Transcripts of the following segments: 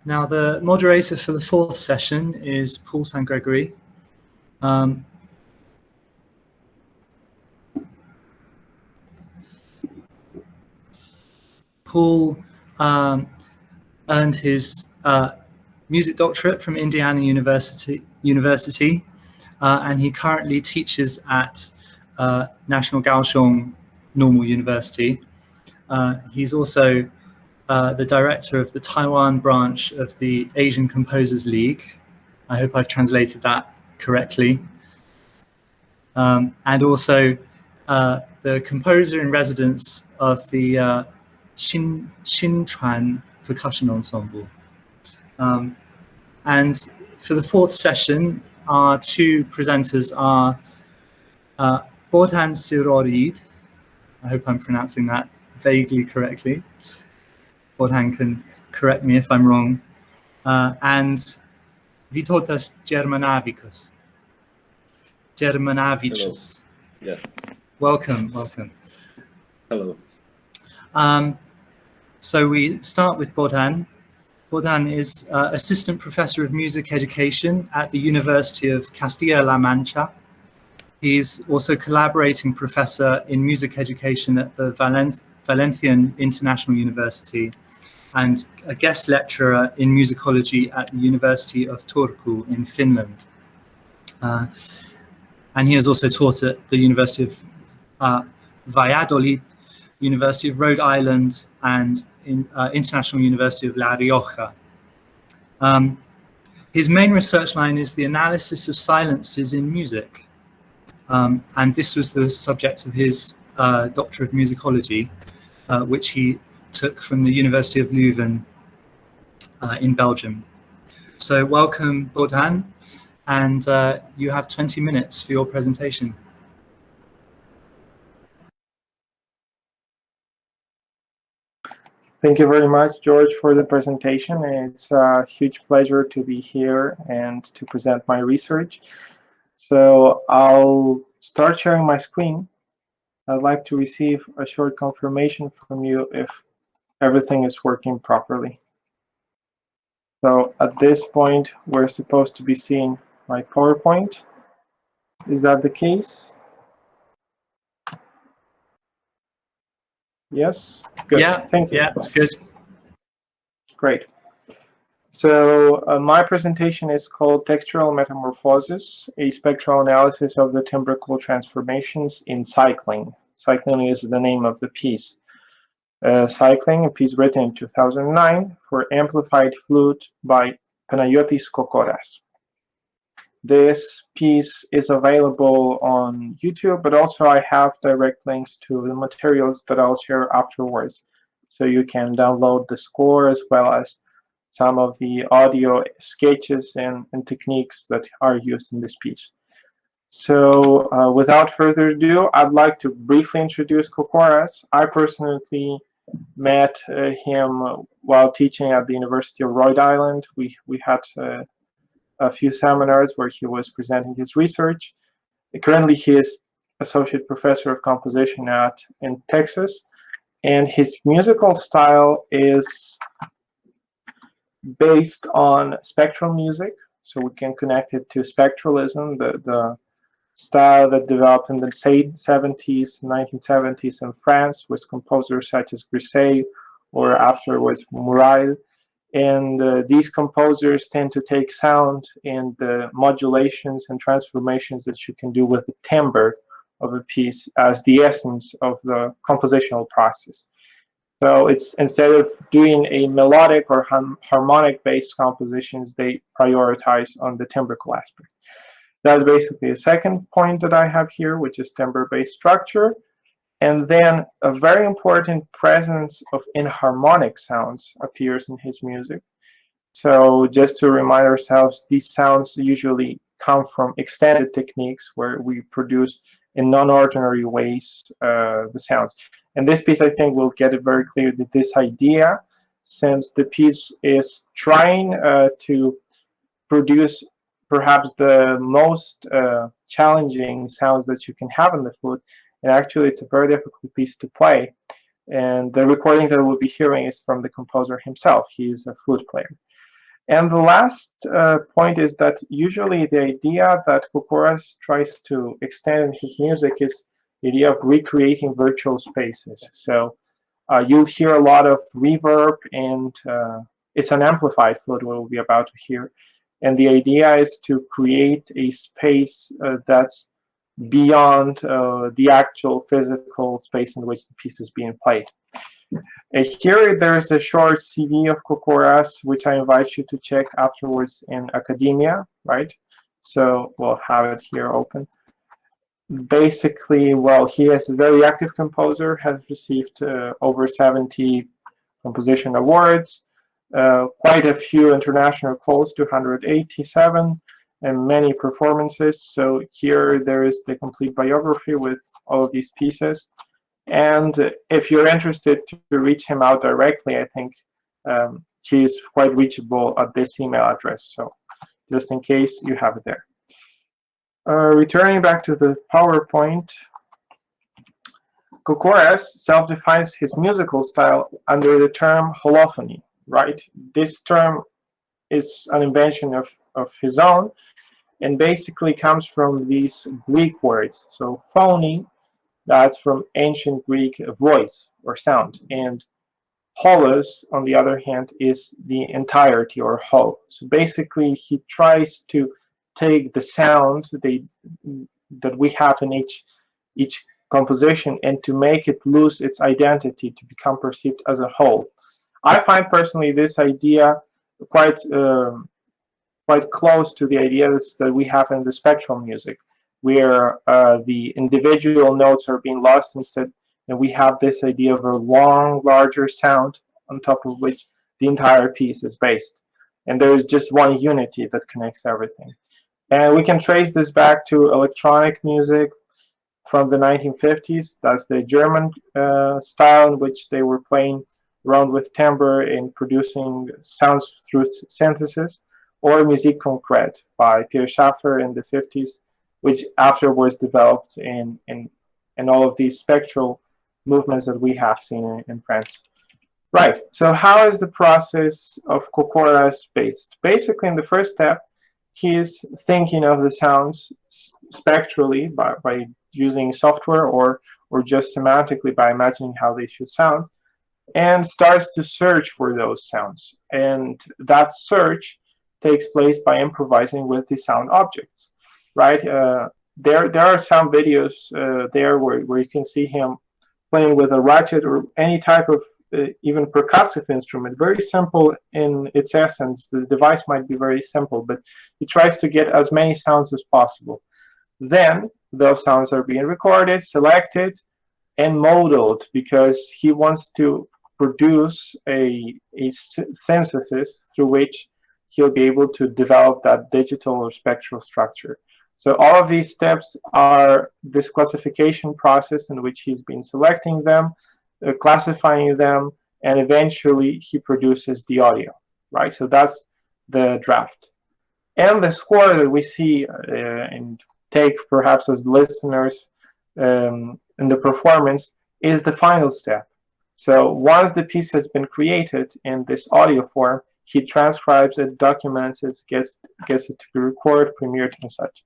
Now, the moderator for the fourth session is Paul St. Gregory. Paul earned his music doctorate from Indiana University, and he currently teaches at National Kaohsiung Normal University. He's also the director of the Taiwan branch of the Asian Composers League. I hope I've translated that correctly. And also the composer in residence of the Xinchuan Percussion Ensemble. And for the fourth session, our two presenters are Bohdan Syroyid. I hope I'm pronouncing that vaguely correctly. Bohdan can correct me if I'm wrong. And Vytautas Germanavicus. Germanavicius. Yes. Welcome, welcome. Hello. So we start with Bohdan. Bohdan is assistant professor of music education at the University of Castilla-La Mancha. He's also collaborating professor in music education at the Valencian International University and a guest lecturer in musicology at the University of Turku in Finland. And he has also taught at the University of Valladolid, University of Rhode Island, and International University of La Rioja. His main research line is the analysis of silences in music. And this was the subject of his Doctor of Musicology, which he took from the University of Leuven in Belgium. So welcome, Bohdan, and you have 20 minutes for your presentation. Thank you very much, George, for the presentation. It's a huge pleasure to be here and to present my research. So I'll start sharing my screen. I'd like to receive a short confirmation from you if everything is working properly. So at this point, we're supposed to be seeing my PowerPoint. Is that the case? Yes? Good. Yeah, thank you. Yeah, that's good. Great. So my presentation is called Textural Metamorphosis, a spectral analysis of the timbrical transformations in Cycling. Cycling is the name of the piece. Cycling, a piece written in 2009 for amplified flute by Panagiotis Kokoras. This piece is available on YouTube, but also I have direct links to the materials that I'll share afterwards. So you can download the score as well as some of the audio sketches and techniques that are used in this piece. So without further ado, I'd like to briefly introduce Kokoras. I personally met him while teaching at the University of Rhode Island. We had a few seminars where he was presenting his research. Currently, he is associate professor of composition in Texas, and his musical style is based on spectral music. So we can connect it to spectralism, the style that developed in the 70s, 1970s in France with composers such as Grisset or afterwards Murail. And these composers tend to take sound and the modulations and transformations that you can do with the timbre of a piece as the essence of the compositional process. So it's instead of doing a melodic or harmonic-based compositions, they prioritize on the timbrical aspect. That's basically a second point that I have here, which is timbre-based structure. And then a very important presence of inharmonic sounds appears in his music. So just to remind ourselves, these sounds usually come from extended techniques where we produce in non-ordinary ways the sounds. And this piece, I think, will get it very clear that this idea, since the piece is trying to produce perhaps the most challenging sounds that you can have in the flute, and actually, it's a very difficult piece to play. And the recording that we'll be hearing is from the composer himself. He is a flute player. And the last point is that usually the idea that Kokoras tries to extend in his music is the idea of recreating virtual spaces. So you'll hear a lot of reverb, and it's an amplified flute we'll be about to hear. And the idea is to create a space that's beyond the actual physical space in which the piece is being played. Here there's a short CV of Kokoras, which I invite you to check afterwards in academia, right? So we'll have it here open. Basically, well, he is a very active composer, has received over 70 composition awards, quite a few international calls, 287, and many performances. So here there is the complete biography with all of these pieces. And if you're interested to reach him out directly, I think he is quite reachable at this email address. So just in case, you have it there. Returning back to the PowerPoint, Kokoras self-defines his musical style under the term holophony, right? This term is an invention of his own, and basically comes from these Greek words. So phony, that's from ancient Greek voice or sound, and holos, on the other hand, is the entirety or whole. So basically, he tries to take the sound that we have in each composition and to make it lose its identity, to become perceived as a whole. I find personally this idea quite close to the ideas that we have in the spectral music, where the individual notes are being lost instead, and we have this idea of a long, larger sound on top of which the entire piece is based. And there is just one unity that connects everything. And we can trace this back to electronic music from the 1950s. That's the German style in which they were playing around with timbre and producing sounds through synthesis, or Musik concrète by Pierre Schaeffer in the 50s, which afterwards developed in all of these spectral movements that we have seen in France. Right, so how is the process of Kokoras based? Basically, in the first step, he is thinking of the sounds spectrally by using software or just semantically by imagining how they should sound, and starts to search for those sounds. And that search takes place by improvising with the sound objects, right? There are some videos there where you can see him playing with a ratchet or any type of even percussive instrument, very simple in its essence. The device might be very simple, but he tries to get as many sounds as possible. Then those sounds are being recorded, selected, and modeled, because he wants to produce a synthesis through which he'll be able to develop that digital or spectral structure. So all of these steps are this classification process in which he's been selecting them, classifying them, and eventually he produces the audio, right? So that's the draft. And the score that we see and take perhaps as listeners in the performance is the final step. So once the piece has been created in this audio form, he transcribes it, documents it, gets it to be recorded, premiered, and such,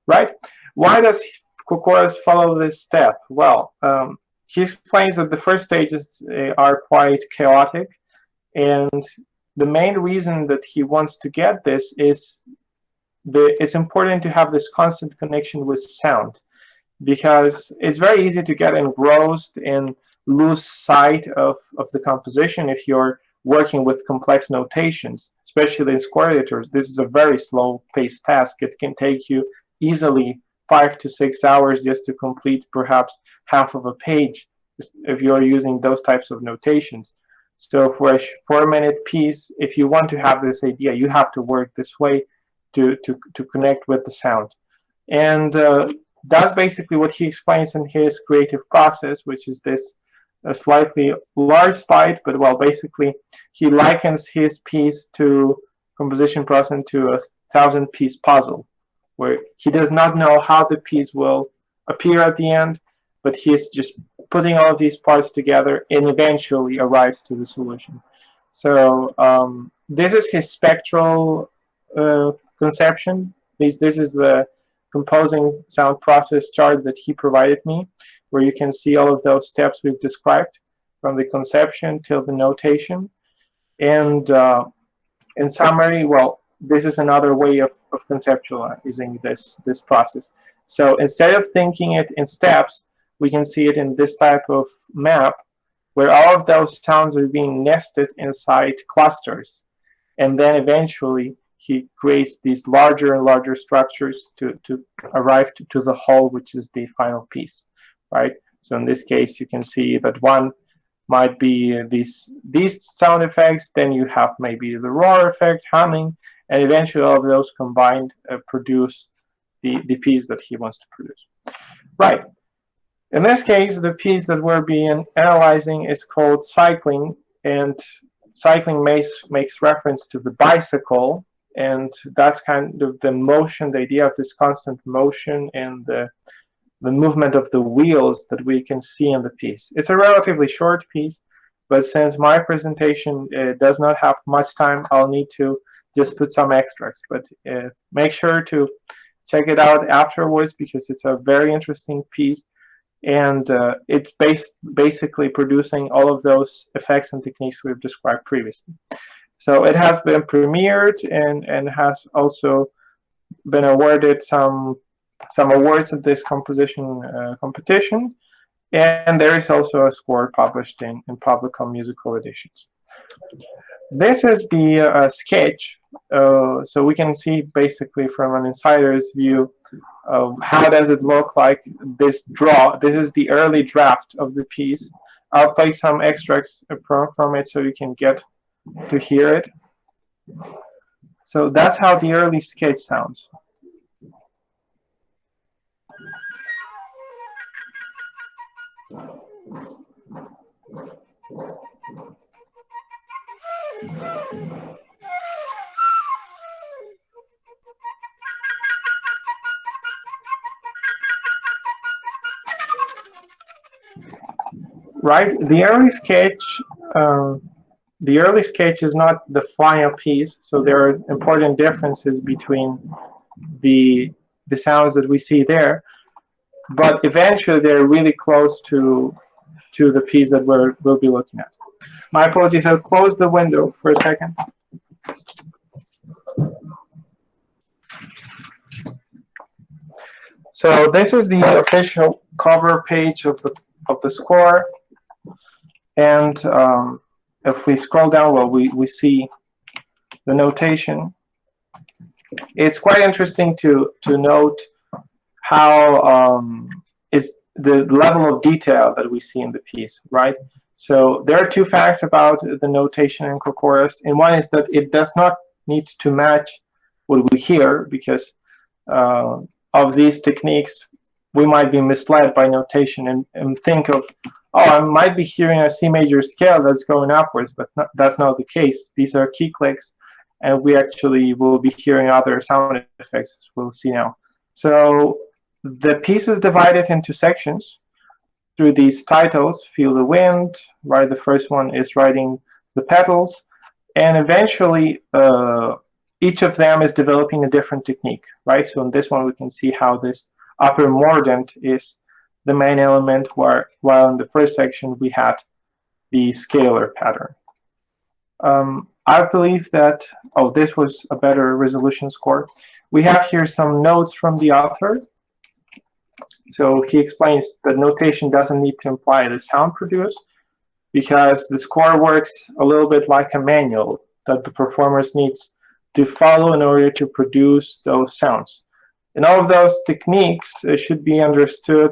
right? Why does Kokoras follow this step? Well, he explains that the first stages are quite chaotic, and the main reason that he wants to get this is it's important to have this constant connection with sound, because it's very easy to get engrossed and lose sight of the composition if you're working with complex notations, especially in score editors. This is a very slow-paced task. It can take you easily 5 to 6 hours just to complete perhaps half of a page if you're using those types of notations. So for a 4-minute piece, if you want to have this idea, you have to work this way to connect with the sound. And that's basically what he explains in his creative process, which is this a slightly large slide, but well, basically he likens his piece to composition process to a 1,000-piece puzzle, where he does not know how the piece will appear at the end, but he's just putting all of these parts together and eventually arrives to the solution. So this is his spectral conception. This is the composing sound process chart that he provided me, where you can see all of those steps we've described, from the conception till the notation. And in summary, well, this is another way of conceptualizing this process. So instead of thinking it in steps, we can see it in this type of map, where all of those sounds are being nested inside clusters. And then eventually he creates these larger and larger structures to arrive to the whole, which is the final piece, right? So in this case, you can see that one might be these sound effects, then you have maybe the roar effect, humming, and eventually all of those combined produce the piece that he wants to produce. Right. In this case, the piece that we're analyzing is called cycling, and cycling makes reference to the bicycle, and that's kind of the motion, the idea of this constant motion and the movement of the wheels that we can see in the piece. It's a relatively short piece, but since my presentation does not have much time, I'll need to just put some extracts. But make sure to check it out afterwards, because it's a very interesting piece, and it's basically producing all of those effects and techniques we've described previously. So it has been premiered and has also been awarded some awards at this composition competition, and there is also a score published in Publicom musical editions. This is the sketch, so we can see basically from an insider's view of how does it look like this draw. This is the early draft of the piece. I'll play some extracts from it so you can get to hear it. So that's how the early sketch sounds. Right, the early sketch is not the final piece, so there are important differences between the sounds that we see there, but eventually they're really close to the piece that we'll be looking at. My apologies, I'll close the window for a second. So this is the official cover page of the score, and if we scroll down, well, we see the notation. It's quite interesting to note how it's the level of detail that we see in the piece, right? So there are two facts about the notation in Kokoros, and one is that it does not need to match what we hear, because of these techniques, we might be misled by notation and think of, oh, I might be hearing a C major scale that's going upwards, but that's not the case. These are key clicks, and we actually will be hearing other sound effects, as we'll see now. So the piece is divided into sections through these titles: Feel the Wind, right? The first one is Riding the Petals, and eventually each of them is developing a different technique, right? So in this one, we can see how this upper mordant is the main element, while in the first section we had the scalar pattern. I believe that, oh, this was a better resolution score. We have here some notes from the author. So he explains that notation doesn't need to imply the sound produced, because the score works a little bit like a manual that the performers needs to follow in order to produce those sounds. And all of those techniques should be understood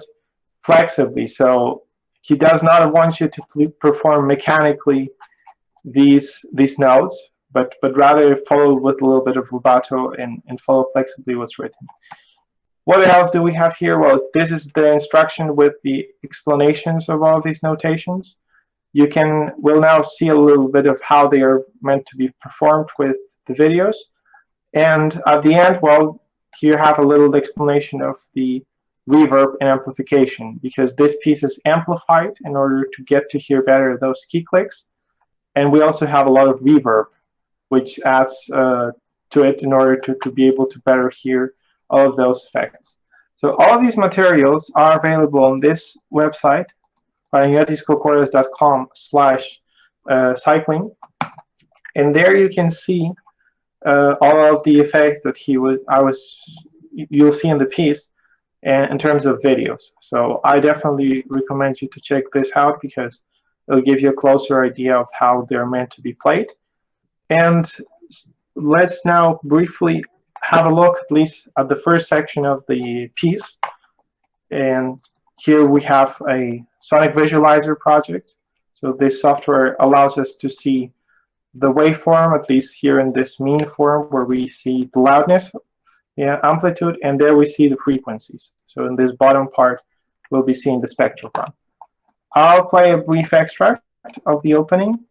flexibly. So he does not want you to perform mechanically these notes, but rather follow with a little bit of rubato and follow flexibly what's written. What else do we have here? Well, this is the instruction with the explanations of all these notations. We'll now see a little bit of how they are meant to be performed with the videos. And at the end, well, here have a little explanation of the reverb and amplification, because this piece is amplified in order to get to hear better those key clicks. And we also have a lot of reverb which adds to it in order to be able to better hear all of those effects. So all of these materials are available on this website, paraniotiscorcoras.com/cycling, and there you can see all of the effects that you'll see in the piece, and in terms of videos. So I definitely recommend you to check this out because it'll give you a closer idea of how they're meant to be played. And let's now briefly have a look at least at the first section of the piece. And here we have a sonic visualizer project. So this software allows us to see the waveform, at least here in this mean form, where we see the loudness, amplitude, and there we see the frequencies. So in this bottom part, we'll be seeing the spectrogram. I'll play a brief extract of the opening.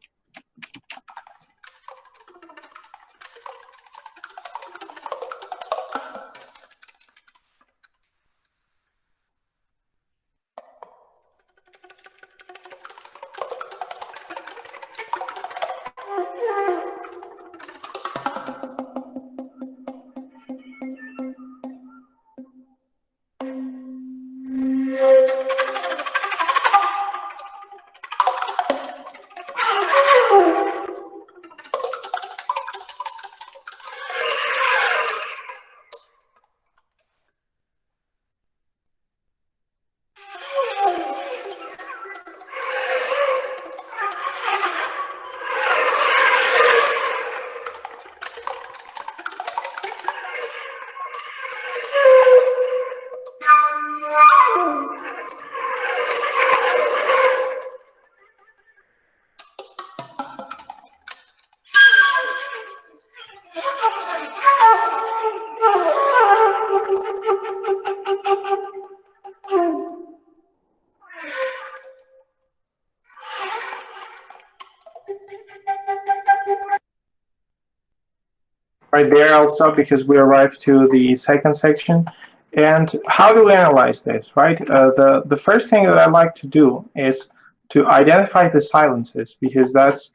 Right there, I'll stop because we arrived to the second section. And how do we analyze this, right? The first thing that I like to do is to identify the silences, because that's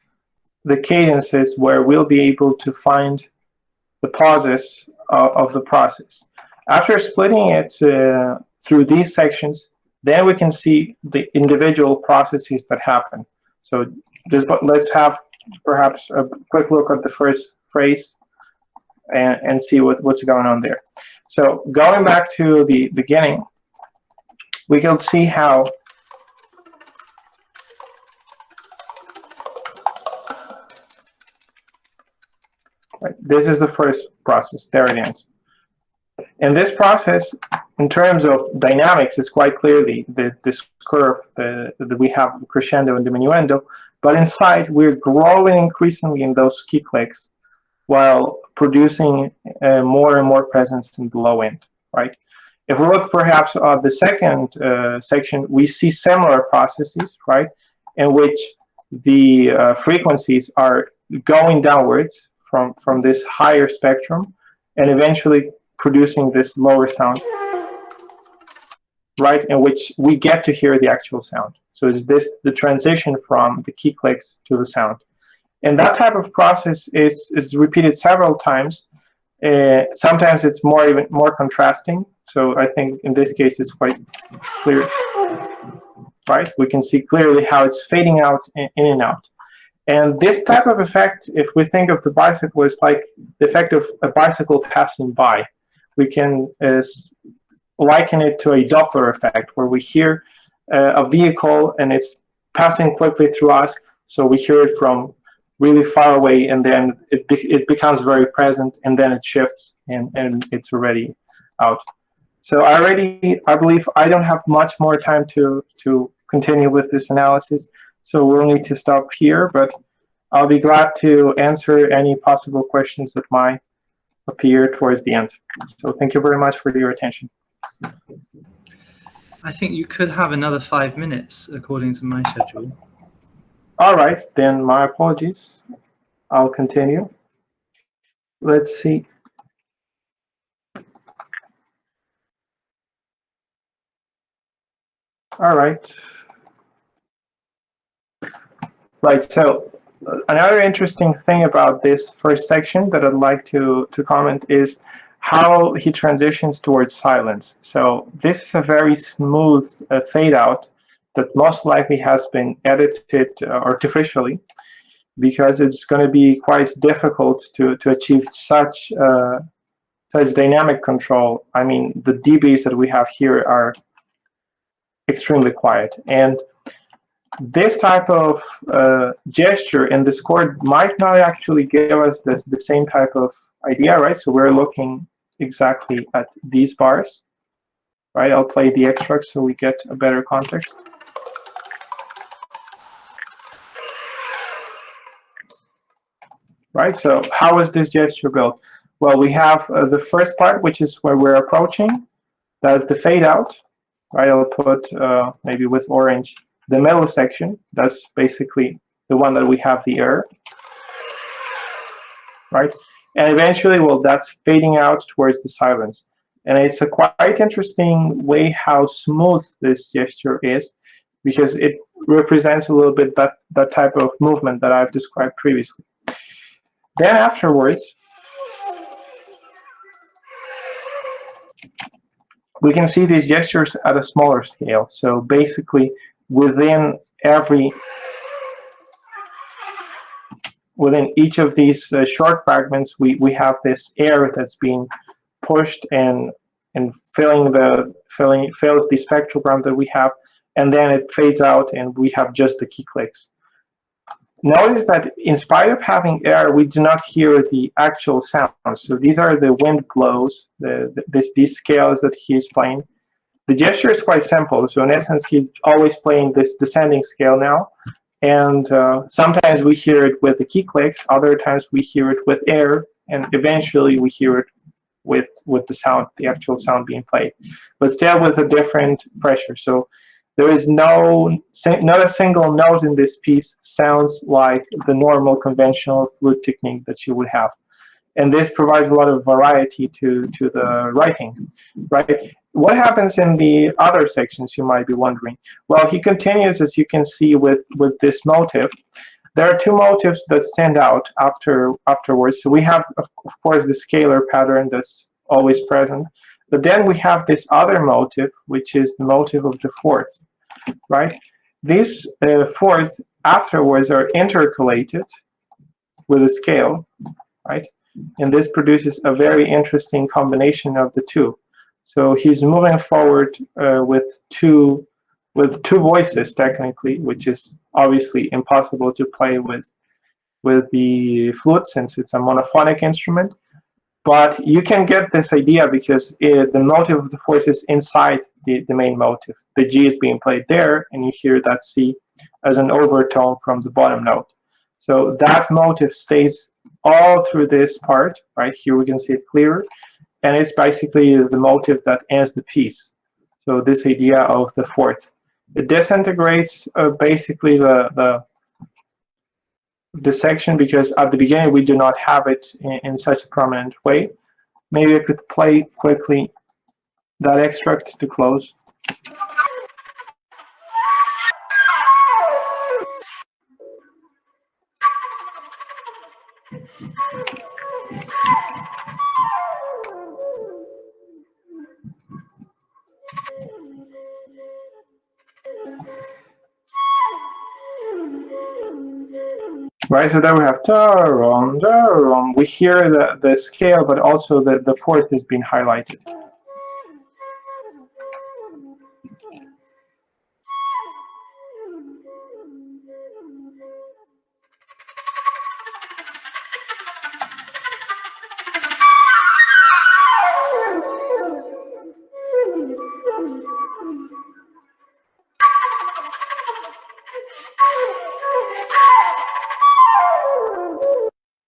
the cadences where we'll be able to find the pauses of the process. After splitting it through these sections, then we can see the individual processes that happen. So let's have perhaps a quick look at the first phrase and see what's going on there. So going back to the beginning, we can see how this is the first process. There it ends. And this process, in terms of dynamics, is quite clearly this curve that we have, the crescendo and diminuendo. But inside, we're growing increasingly in those key clicks, while producing more and more presence in the low end, right? If we look perhaps at the second section, we see similar processes, right, in which the frequencies are going downwards from this higher spectrum and eventually producing this lower sound, right, in which we get to hear the actual sound. So is this the transition from the key clicks to the sound? And that type of process is repeated several times. Sometimes it's even more contrasting. So I think in this case it's quite clear, right? We can see clearly how it's fading out in and out. And this type of effect, if we think of the bicycle as like the effect of a bicycle passing by, we can liken it to a Doppler effect, where we hear a vehicle and it's passing quickly through us, so we hear it from really far away, and then it becomes very present, and then it shifts and it's already out. So I believe I don't have much more time to continue with this analysis, so we'll need to stop here, but I'll be glad to answer any possible questions that might appear towards the end. So thank you very much for your attention. I think you could have another 5 minutes according to my schedule. All right, then my apologies. I'll continue. Let's see. All right. Right, so another interesting thing about this first section that I'd like to comment is how he transitions towards silence. So this is a very smooth fade out that most likely has been edited artificially, because it's going to be quite difficult to achieve such dynamic control. I mean, the dBs that we have here are extremely quiet, and this type of gesture in this chord might not actually give us the same type of idea, right? So we're looking exactly at these bars, right? I'll play the extract so we get a better context. Right, so how is this gesture built? Well, we have the first part, which is where we're approaching. That's the fade out, right? I'll put maybe with orange the middle section. That's basically the one that we have the error, right? And eventually, well, that's fading out towards the silence. And it's a quite interesting way how smooth this gesture is, because it represents a little bit that type of movement that I've described previously. Then afterwards, we can see these gestures at a smaller scale. So basically, within each of these short fragments, we have this air that's being pushed and fills the spectrogram that we have, and then it fades out, and we have just the key clicks. Notice that in spite of having air, we do not hear the actual sound. So these are the wind blows, these scales that he's playing. The gesture is quite simple. So in essence, he's always playing this descending scale now. And sometimes we hear it with the key clicks. Other times we hear it with air. And eventually we hear it with the sound, the actual sound being played. But still with a different pressure. So there is not a single note in this piece sounds like the normal conventional flute technique that you would have. And this provides a lot of variety to the writing, right? What happens in the other sections, you might be wondering? Well, he continues, as you can see, with this motive. There are two motives that stand out afterwards. So we have, of course, the scalar pattern that's always present. But then we have this other motive, which is the motive of the fourth, right? These fourths afterwards are intercalated with a scale, right? And this produces a very interesting combination of the two. So he's moving forward with two voices, technically, which is obviously impossible to play with the flute since it's a monophonic instrument. But you can get this idea because the motive of the fourth is inside the main motive. The G is being played there, and you hear that C as an overtone from the bottom note. So that motive stays all through this part, right? Here we can see it clearer. And it's basically the motive that ends the piece. So this idea of the fourth. It disintegrates basically the section because at the beginning we do not have it in such a prominent way. Maybe I could play quickly that extract to close. Right, so there we have da-rom, da-rom. We hear the scale, but also the fourth is being highlighted.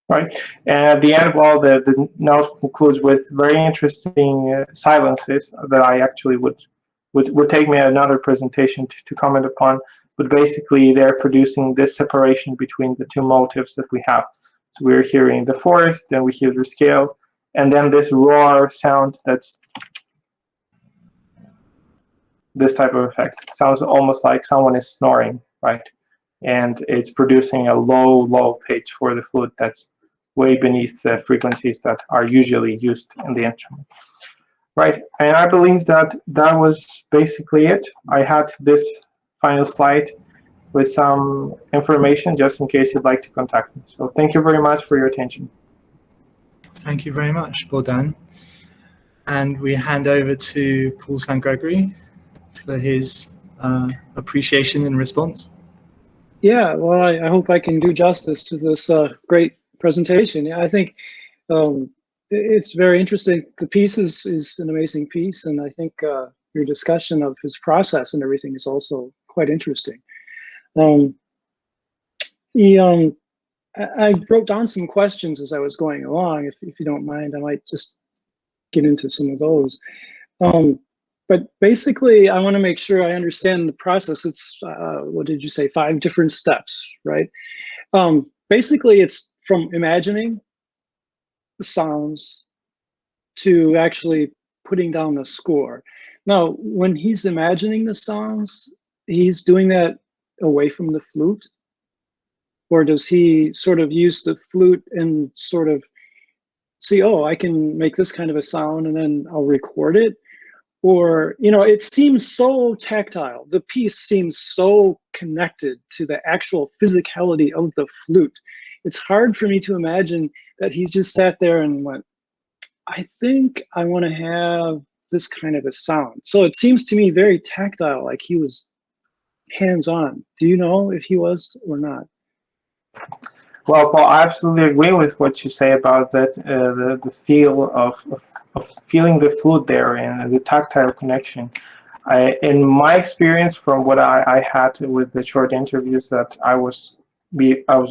Right, and at the end, well, the note concludes with very interesting silences that I actually would take me another presentation to comment upon. But basically, they're producing this separation between the two motives that we have. So we're hearing the fourth, then we hear the scale, and then this roar sound that's this type of effect. Sounds almost like someone is snoring, right? and it's producing a low pitch for the flute that's way beneath the frequencies that are usually used in the instrument. Right, and I believe that was basically it. I had this final slide with some information just in case you'd like to contact me. So thank you very much for your attention. Thank you very much, Bohdan. And we hand over to Paul St. Gregory for his appreciation and response. Yeah, well, I hope I can do justice to this great presentation. I think it's very interesting. The piece is an amazing piece, and I think your discussion of his process and everything is also quite interesting. I wrote down some questions as I was going along. If you don't mind, I might just get into some of those. But basically, I want to make sure I understand the process. It's, what did you say, 5 different steps, right? Basically, it's from imagining the sounds to actually putting down the score. Now, when he's imagining the songs, he's doing that away from the flute? Or does he sort of use the flute and sort of see, oh, I can make this kind of a sound and then I'll record it? Or, you know, it seems so tactile. The piece seems so connected to the actual physicality of the flute. It's hard for me to imagine that he's just sat there and went, I think I want to have this kind of a sound. So it seems to me very tactile, like he was hands-on. Do you know if he was or not? Well, Paul, I absolutely agree with what you say about that, the feel of feeling the flute there and the tactile connection. In my experience, from what I had with the short interviews that I was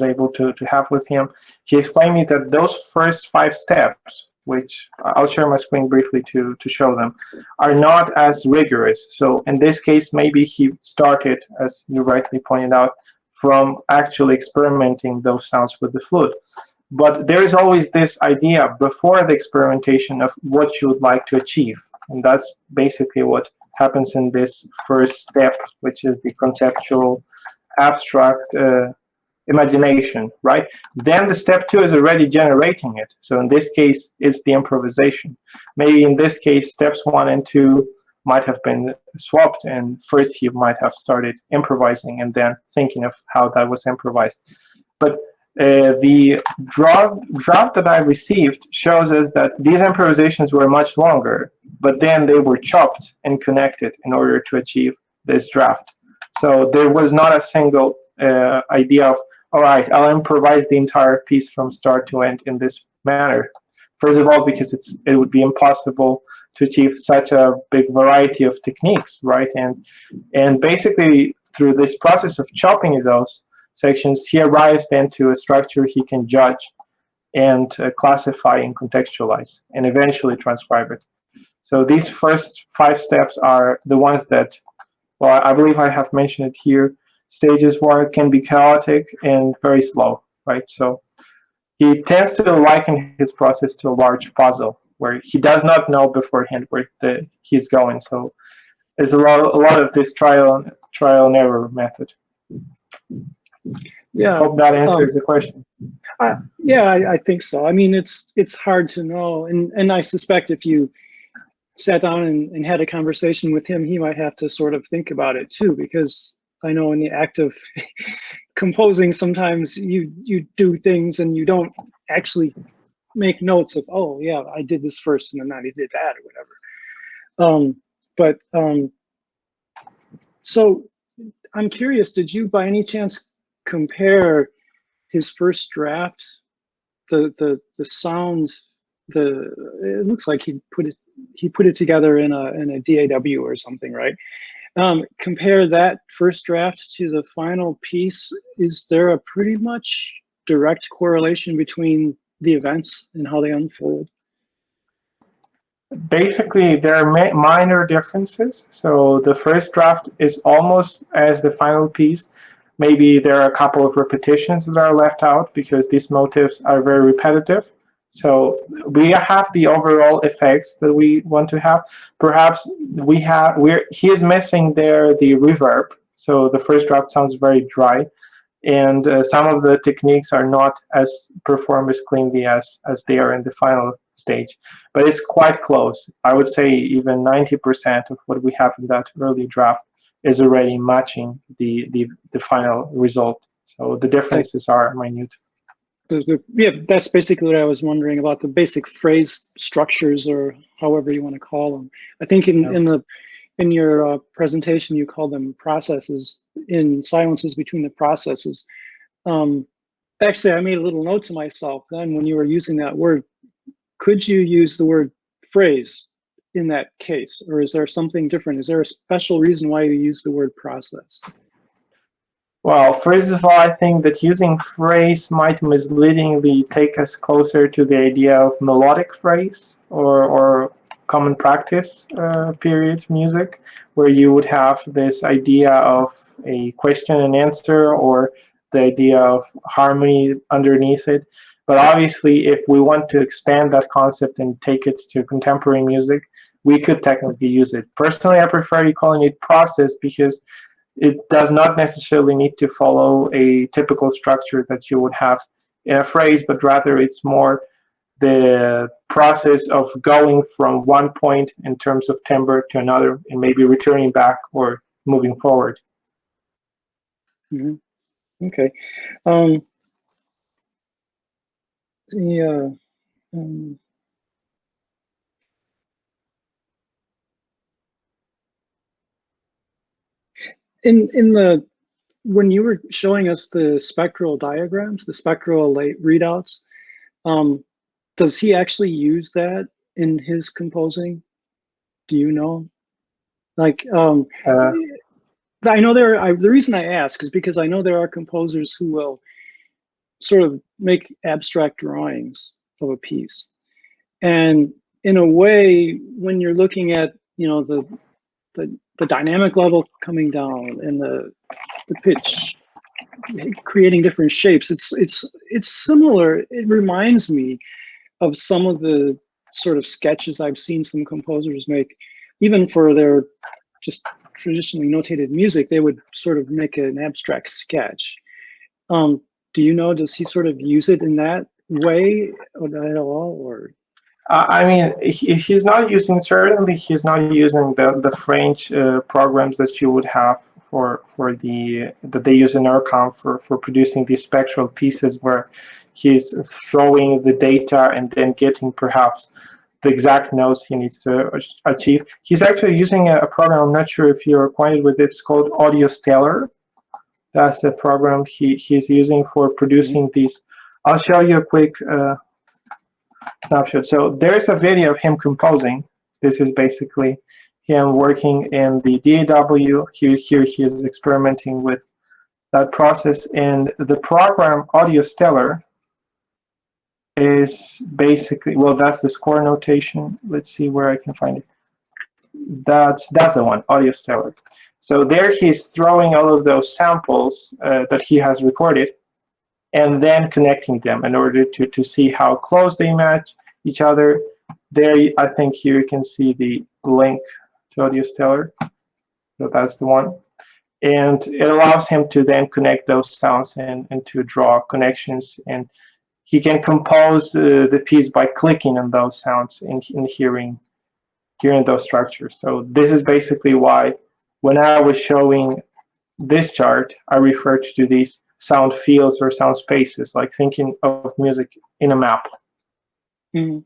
able to have with him, he explained me that those first 5 steps, which I'll share my screen briefly to show them, are not as rigorous. So in this case, maybe he started, as you rightly pointed out, from actually experimenting those sounds with the flute. But there is always this idea before the experimentation of what you would like to achieve. And that's basically what happens in this first step, which is the conceptual, abstract imagination, right? Then the step 2 is already generating it. So in this case, it's the improvisation. Maybe in this case, steps 1 and 2 might have been swapped, and first he might have started improvising and then thinking of how that was improvised. But the draft that I received shows us that these improvisations were much longer, but then they were chopped and connected in order to achieve this draft. So there was not a single idea of, all right, I'll improvise the entire piece from start to end in this manner. First of all, because it would be impossible to achieve such a big variety of techniques, right? And basically, through this process of chopping those sections, he arrives then to a structure he can judge and classify and contextualize, and eventually transcribe it. So these first 5 steps are the ones that, well, I believe I have mentioned it here, stages where it can be chaotic and very slow, right? So he tends to liken his process to a large puzzle, where he does not know beforehand where he's going. So there's a lot of this trial and error method. Yeah. Hope that answers the question. Yeah, I think so. I mean, it's hard to know, and I suspect if you sat down and had a conversation with him, he might have to sort of think about it too, because I know in the act of composing, sometimes you do things and you don't actually make notes of, oh yeah, I did this first and then I did that or whatever. So I'm curious, did you by any chance compare his first draft, the sound, it looks like he put it together in a DAW or something, right? Compare that first draft to the final piece. Is there a pretty much direct correlation between the events and how they unfold? Basically, there are minor differences. So the first draft is almost as the final piece. Maybe there are a couple of repetitions that are left out because these motifs are very repetitive. So we have the overall effects that we want to have. Perhaps he is missing there the reverb. So the first draft sounds very dry. and some of the techniques are not as performed as cleanly as they are in the final stage. But it's quite close. I would say even 90% of what we have in that early draft is already matching the final result. So the differences are minute. Yeah, that's basically what I was wondering about, the basic phrase structures, or however you want to call them. I think in your presentation you call them processes, in silences between the processes. Actually, I made a little note to myself then when you were using that word. Could you use the word phrase in that case, or is there something different? Is there a special reason why you use the word process? Well, first of all, I think that using phrase might misleadingly take us closer to the idea of melodic phrase or common practice period music, where you would have this idea of a question and answer, or the idea of harmony underneath it. But obviously, if we want to expand that concept and take it to contemporary music, we could technically use it. Personally, I prefer calling it process, because it does not necessarily need to follow a typical structure that you would have in a phrase, but rather it's more the process of going from one point in terms of timbre to another, and maybe returning back or moving forward. Mm-hmm. Okay. Yeah. When you were showing us the spectral diagrams, the spectral readouts, does he actually use that in his composing? Do you know? Like, I know the reason I ask is because I know there are composers who will sort of make abstract drawings of a piece, and in a way, when you're looking at, you know, the dynamic level coming down and the pitch creating different shapes, it's similar. It reminds me of some of the sort of sketches I've seen some composers make, even for their just traditionally notated music. They would sort of make an abstract sketch. Do you know, does he sort of use it in that way at all, or? I mean, he's not using, certainly he's not using the French programs that you would have that they use in ERCOM for producing these spectral pieces, where he's throwing the data and then getting perhaps the exact notes he needs to achieve. He's actually using a program, I'm not sure if you're acquainted with it, it's called Audio Stellar. That's the program he's using for producing these. I'll show you a quick snapshot. So there's a video of him composing. This is basically him working in the DAW. Here he is experimenting with that process. And the program Audio Stellar is basically, well, that's the score notation. Let's see where I can find it. That's the one, Audio Stellar. So there he's throwing all of those samples that he has recorded, and then connecting them in order to see how close they match each other. There, I think here you can see the link to Audio Stellar. So that's the one. And it allows him to then connect those sounds and to draw connections. And he can compose the piece by clicking on those sounds and hearing those structures. So this is basically why when I was showing this chart, I referred to these sound fields or sound spaces, like thinking of music in a map. Mm-hmm.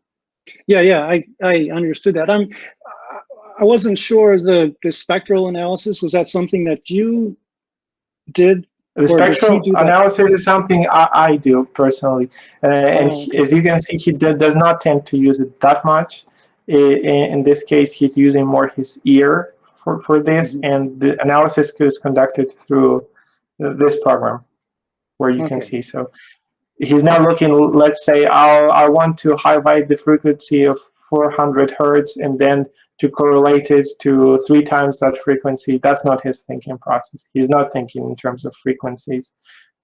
Yeah, I understood that. I wasn't sure the spectral analysis, was that something that you did? The spectral analysis is something I do personally, and as you can see, he does not tend to use it that much. In this case, he's using more his ear for this, and the analysis is conducted through this program, where you can see. So he's not looking, let's say, I want to highlight the frequency of 400 hertz and then to correlate it to 3 times that frequency. That's not his thinking process. He's not thinking in terms of frequencies.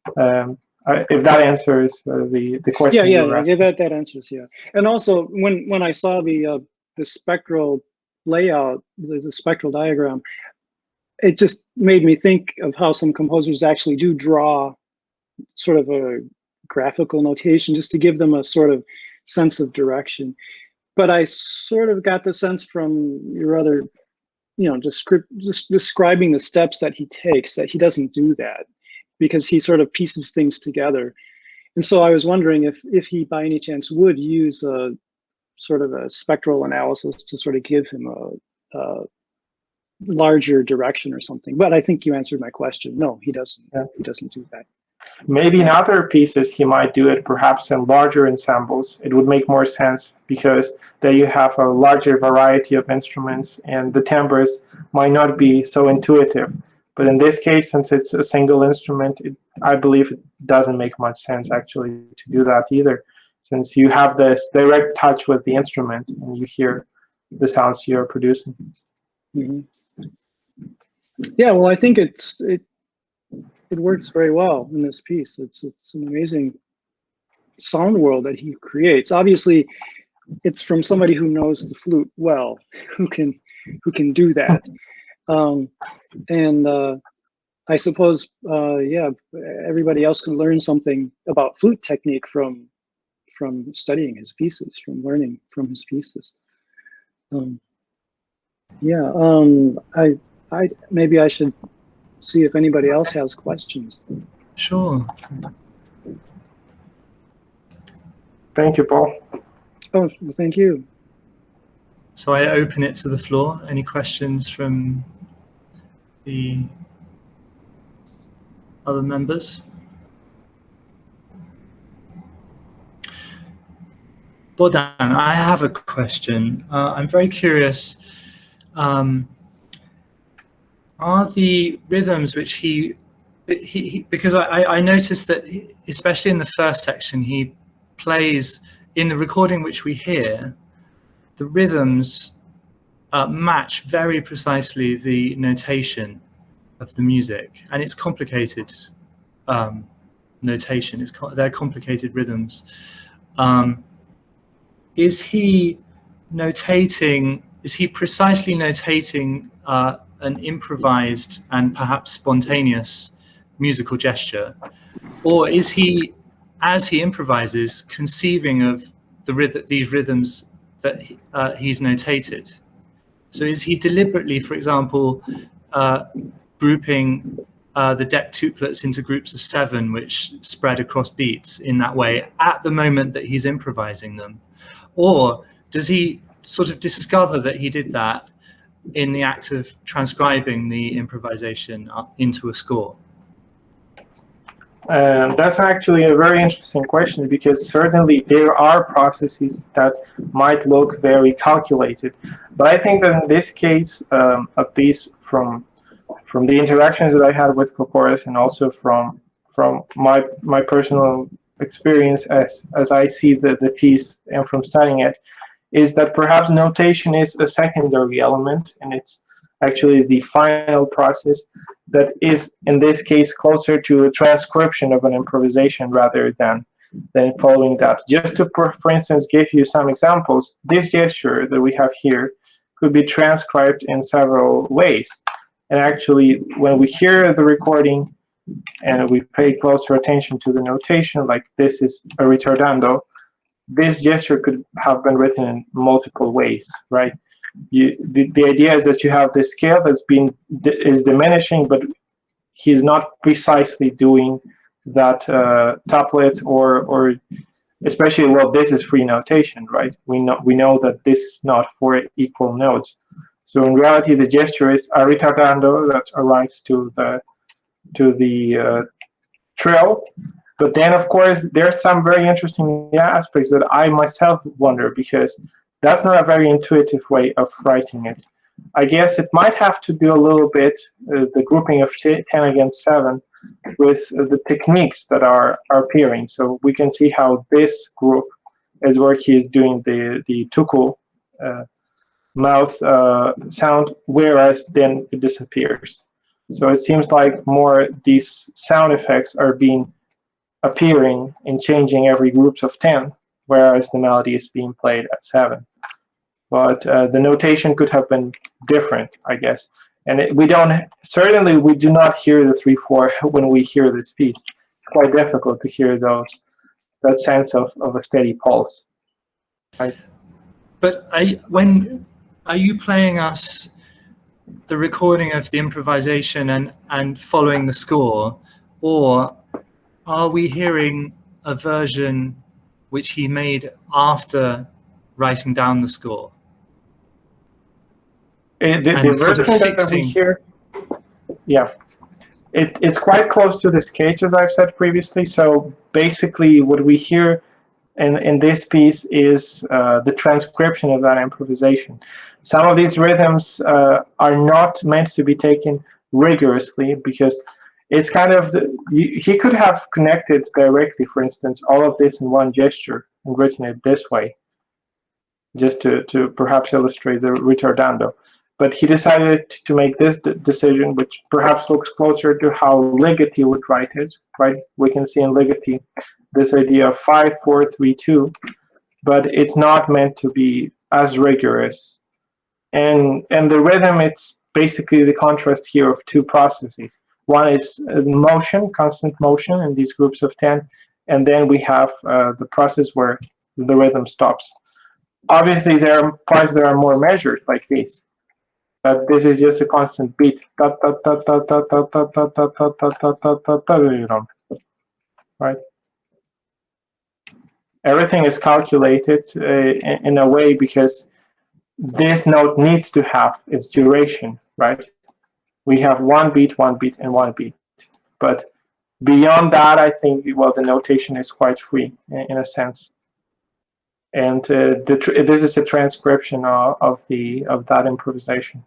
If that answers the question. Yeah, that answers, yeah. And also, when I saw the spectral layout, the spectral diagram, it just made me think of how some composers actually do draw sort of a graphical notation just to give them a sort of sense of direction. But I sort of got the sense from your other, just describing the steps that he takes, that he doesn't do that because he sort of pieces things together. And so I was wondering if he by any chance would use a sort of a spectral analysis to sort of give him a larger direction or something. But I think you answered my question. No, he doesn't. Yeah. He doesn't do that. Maybe in other pieces he might do it perhaps in larger ensembles. It would make more sense because there you have a larger variety of instruments and the timbres might not be so intuitive. But in this case, since it's a single instrument, I believe it doesn't make much sense actually to do that either, since you have this direct touch with the instrument and you hear the sounds you're producing. Mm-hmm. Yeah, well, I think it works very well in this piece. It's an amazing sound world that he creates. Obviously, it's from somebody who knows the flute well, who can do that. I suppose, yeah, everybody else can learn something about flute technique from studying his pieces, from learning from his pieces. Maybe I should see if anybody else has questions. Sure. Thank you, Paul. Oh, well, thank you. So I open it to the floor. Any questions from the other members? Bohdan, I have a question. I'm very curious. Are the rhythms which he because I noticed that, especially in the first section, he plays, in the recording which we hear, the rhythms match very precisely the notation of the music, and it's complicated notation. They're complicated rhythms. Is he precisely notating an improvised and perhaps spontaneous musical gesture, or is he, as he improvises, conceiving of these rhythms that he's notated? So is he deliberately, for example, grouping the dectuplets into groups of 7 which spread across beats in that way at the moment that he's improvising them? Or does he sort of discover that he did that in the act of transcribing the improvisation into a score? That's actually a very interesting question, because certainly there are processes that might look very calculated. But I think that in this case, at least from the interactions that I had with Composers and also from my personal experience as I see the piece and from studying it, is that perhaps notation is a secondary element, and it's actually the final process that is, in this case, closer to a transcription of an improvisation rather than following that. Just to, for instance, give you some examples, this gesture that we have here could be transcribed in several ways. And actually, when we hear the recording and we pay closer attention to the notation, like this is a ritardando, this gesture could have been written in multiple ways, right? The idea is that you have this scale is diminishing, but he's not precisely doing that tuplet or especially, well, this is free notation, right? We know that this is not 4 equal notes. So in reality, the gesture is a ritardando that arrives to the trill. But then, of course, there's some very interesting aspects that I myself wonder, because that's not a very intuitive way of writing it. I guess it might have to do a little bit, the grouping of 10 against 7, with the techniques that are appearing. So we can see how this group is where he is doing the tukul mouth sound, whereas then it disappears. So it seems like more these sound effects are appearing and changing every groups of 10, whereas the melody is being played at 7. But the notation could have been different, I guess. And we do not hear the 3/4 when we hear this piece. quite difficult to hear that sense of a steady pulse. Right? But are you playing us the recording of the improvisation and following the score, or are we hearing a version which he made after writing down the score? The version that we hear, yeah, it's quite close to the sketch, as I've said previously. So basically what we hear in this piece is the transcription of that improvisation. Some of these rhythms are not meant to be taken rigorously, because it's kind of, he could have connected directly, for instance, all of this in one gesture and written it this way, just to perhaps illustrate the ritardando. But he decided to make this decision, which perhaps looks closer to how Ligeti would write it, right? We can see in Ligeti this idea of 5-4-3-2, but it's not meant to be as rigorous. And the rhythm, it's basically the contrast here of two processes. One is motion, constant motion in these groups of 10, and then we have the process where the rhythm stops. Obviously, there are parts that are more measured, like these. But this is just a constant beat. Right? Everything is calculated in a way because this note needs to have its duration, right? We have one beat, and one beat. But beyond that, I think, well, the notation is quite free in a sense. And this is a transcription of that improvisation.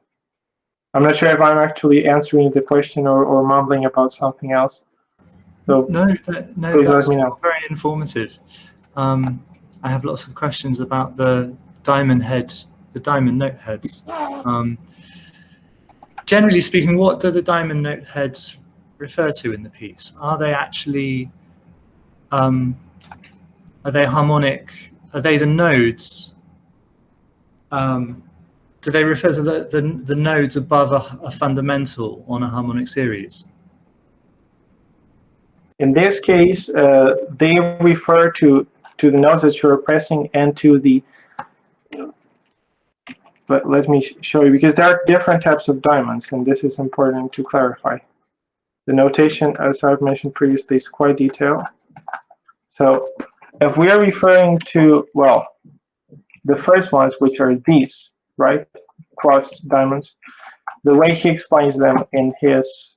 I'm not sure if I'm actually answering the question or mumbling about something else. So no, that's very informative. I have lots of questions about the diamond note heads. Generally speaking, what do the diamond note heads refer to in the piece? Are they actually, are they harmonic? Are they the nodes? Do they refer to the nodes above a fundamental on a harmonic series? In this case, they refer to the notes that you're pressing and to the, but let me show you, because there are different types of diamonds, and this is important to clarify. The notation, as I've mentioned previously, is quite detailed. So if we are referring to, well, the first ones, which are these, right, crossed diamonds, the way he explains them in his,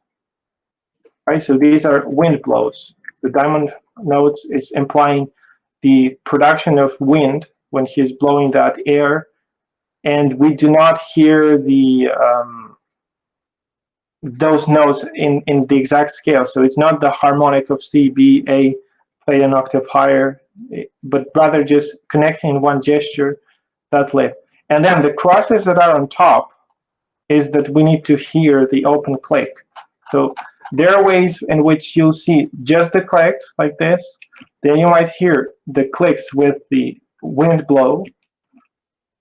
right, so these are wind blows. The diamond notes is implying the production of wind when he's blowing that air, and we do not hear the those notes in the exact scale. So it's not the harmonic of C, B, A played an octave higher, but rather just connecting in one gesture that lift. And then the crosses that are on top is that we need to hear the open click. So there are ways in which you'll see just the clicks like this. Then you might hear the clicks with the wind blow,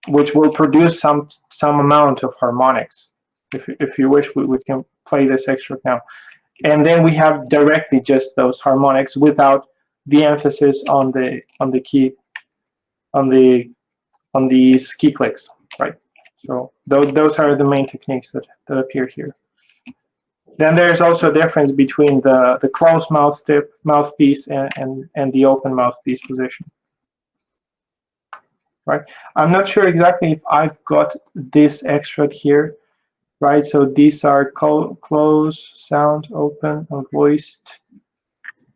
which will produce some amount of harmonics. If you wish, we can play this extract now. And then we have directly just those harmonics without the emphasis on the key, on these key clicks, right? So those are the main techniques that appear here. Then there's also a difference between the closed mouthpiece and the open mouthpiece position. Right? I'm not sure exactly if I've got this extract here, right? So these are closed, sound, open, unvoiced,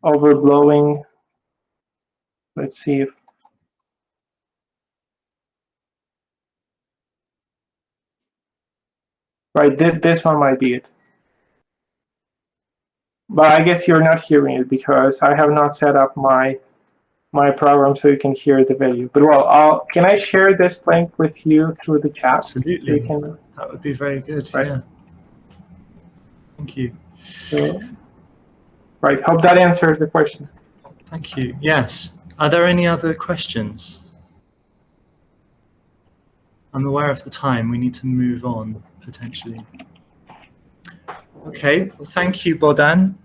overblowing. Let's see if right, this one might be it. But I guess you're not hearing it because I have not set up my program so you can hear the video. But well, can I share this link with you through the chat? Absolutely. So that would be very good. Right. Yeah. Thank you. So, right. Hope that answers the question. Thank you. Yes. Are there any other questions? I'm aware of the time. We need to move on, potentially. Okay. Well, thank you, Bohdan.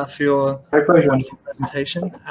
for your My pleasure. wonderful presentation.